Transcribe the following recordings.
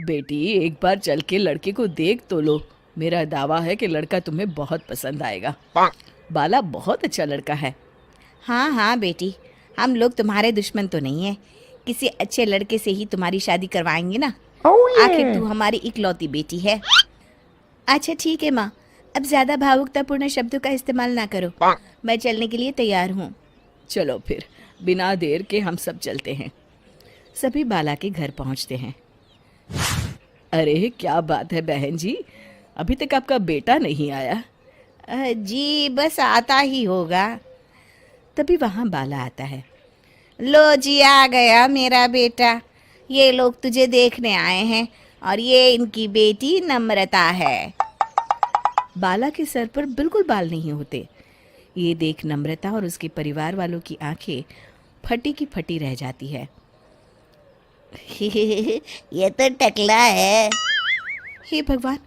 बेटी एक बार चल के लड़के को देख तो लो। मेरा दावा है कि लड़का तुम्हें बहुत पसंद आएगा। बाला बहुत अच्छा लड़का है। हाँ हाँ बेटी, हम लोग तुम्हारे दुश्मन तो नहीं है। किसी अच्छे लड़के से ही तुम्हारी शादी करवाएंगे ना। आखिर तू हमारी इकलौती बेटी है। अच्छा ठीक है माँ, अब ज़्यादा भावुकतापूर्ण शब्दों का इस्तेमाल ना करो। मैं चलने के लिए तैयार हूँ। चलो फिर, बिना देर के हम सब चलते हैं। सभी बाला के घर पहुंचते हैं। अरे क्या बात है बहन जी, अभी तक आपका बेटा नहीं आया? जी बस आता ही होगा। तभी वहां बाला आता है। लो जी, आ गया मेरा बेटा। ये लोग तुझे देखने आए हैं और ये इनकी बेटी नम्रता है। बाला के सर पर बिल्कुल बाल नहीं होते। ये देख नम्रता और उसके परिवार वालों की आंखें फटी की फटी रह जाती है। ये तो टकला है। हे भगवान,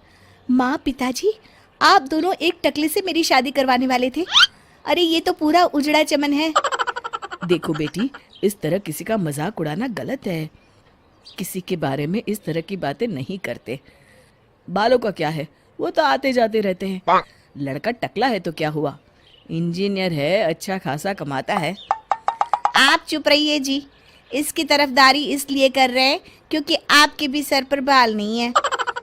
माँ पिताजी, आप दोनों एक टकले से मेरी शादी करवाने वाले थे। अरे ये तो पूरा उजड़ा चमन है। देखो बेटी, इस तरह किसी का मजाक उड़ाना गलत है। किसी के बारे में इस तरह की बातें नहीं करते। बालों का क्या है, वो तो आते जाते रहते हैं। लड़का टकला है तो क्या हुआ, इंजीनियर है, अच्छा खासा कमाता है। आप चुप रहिए जी। इसकी तरफदारी इसलिए कर रहे हैं क्योंकि आपके भी सर पर बाल नहीं है।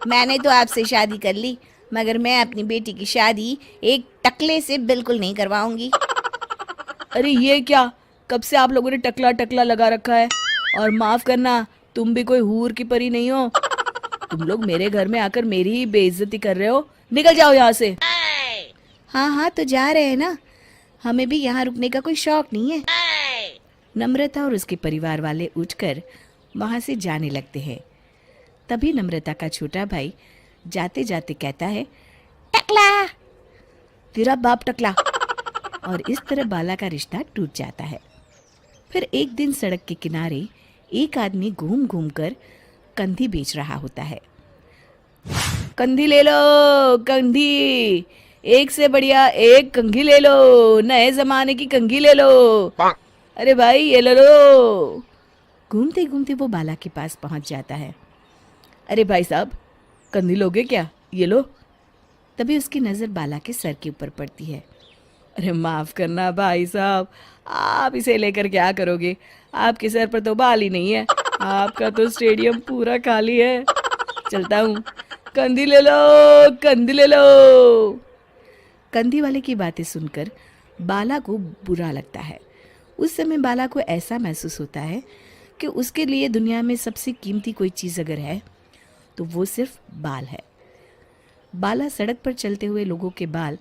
मैंने तो आपसे शादी कर ली, मगर मैं अपनी बेटी की शादी एक टकले से बिल्कुल नहीं करवाऊंगी। अरे ये क्या, कब से आप लोगों ने टकला टकला लगा रखा है? और माफ करना, तुम भी कोई हूर की परी नहीं हो। तुम लोग मेरे घर में आकर मेरी ही बेइज्जती कर रहे हो। निकल जाओ यहाँ से। हाँ हाँ तो जा रहे हैं ना, हमें भी यहाँ रुकने का कोई शौक नहीं है। नम्रता और उसके परिवार वाले उठकर वहां से जाने लगते हैं। तभी नम्रता का छोटा भाई जाते जाते कहता है, टकला। तेरा बाप टकला। और इस तरह बाला का रिश्ता टूट जाता है। फिर एक दिन सड़क के किनारे एक आदमी घूम घूम कर कंधी बेच रहा होता है। कंधी ले लो, कंधी, एक से बढ़िया एक कंघी ले लो, नए जमाने की कंघी ले लो। अरे भाई ये ले लो। घूमते घूमते वो बाला के पास पहुंच जाता है। अरे भाई साहब, कंधी लोगे क्या? ये लो। तभी उसकी नज़र बाला के सर के ऊपर पड़ती है। अरे माफ़ करना भाई साहब, आप इसे लेकर क्या करोगे? आपके सर पर तो बाल ही नहीं है। आपका तो स्टेडियम पूरा खाली है। चलता हूँ, कंधी ले लो, कंधी ले लो। कंधी वाले की बातें सुनकर बाला को बुरा लगता है। उस समय बाला को ऐसा महसूस होता है कि उसके लिए दुनिया में सबसे कीमती कोई चीज़ अगर है तो वो सिर्फ बाल है। बाला सड़क पर चलते हुए लोगों के बाल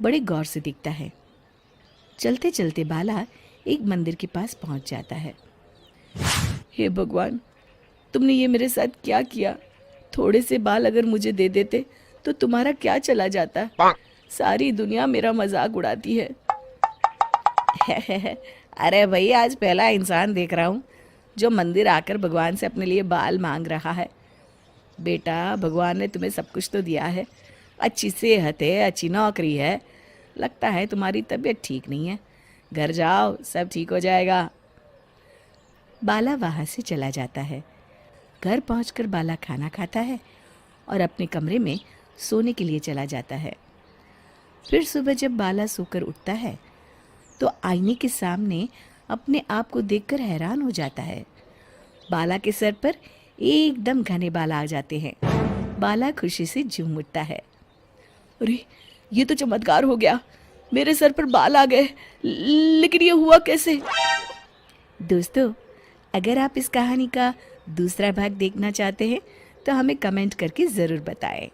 बड़े गौर से देखता है। चलते चलते बाला एक मंदिर के पास पहुंच जाता है। हे भगवान, तुमने ये मेरे साथ क्या किया? थोड़े से बाल अगर मुझे दे देते तो तुम्हारा क्या चला जाता? सारी दुनिया मेरा मजाक उड़ाती है। अरे भाई, आज पहला इंसान देख रहा हूँ जो मंदिर आकर भगवान से अपने लिए बाल मांग रहा है। बेटा, भगवान ने तुम्हें सब कुछ तो दिया है। अच्छी सेहत है, अच्छी नौकरी है। लगता है तुम्हारी तबीयत ठीक नहीं है। घर जाओ, सब ठीक हो जाएगा। बाला वहाँ से चला जाता है। घर पहुंचकर बाला खाना खाता है और अपने कमरे में सोने के लिए चला जाता है। फिर सुबह जब बाला सोकर उठता है तो आईने के सामने अपने आप को देखकर हैरान हो जाता है। बाला के सर पर एकदम घने बाल आ जाते हैं। बाला खुशी से झूम उठता है। अरे ये तो चमत्कार हो गया, मेरे सर पर बाल आ गए। लेकिन ये हुआ कैसे? दोस्तों, अगर आप इस कहानी का दूसरा भाग देखना चाहते हैं तो हमें कमेंट करके ज़रूर बताएं।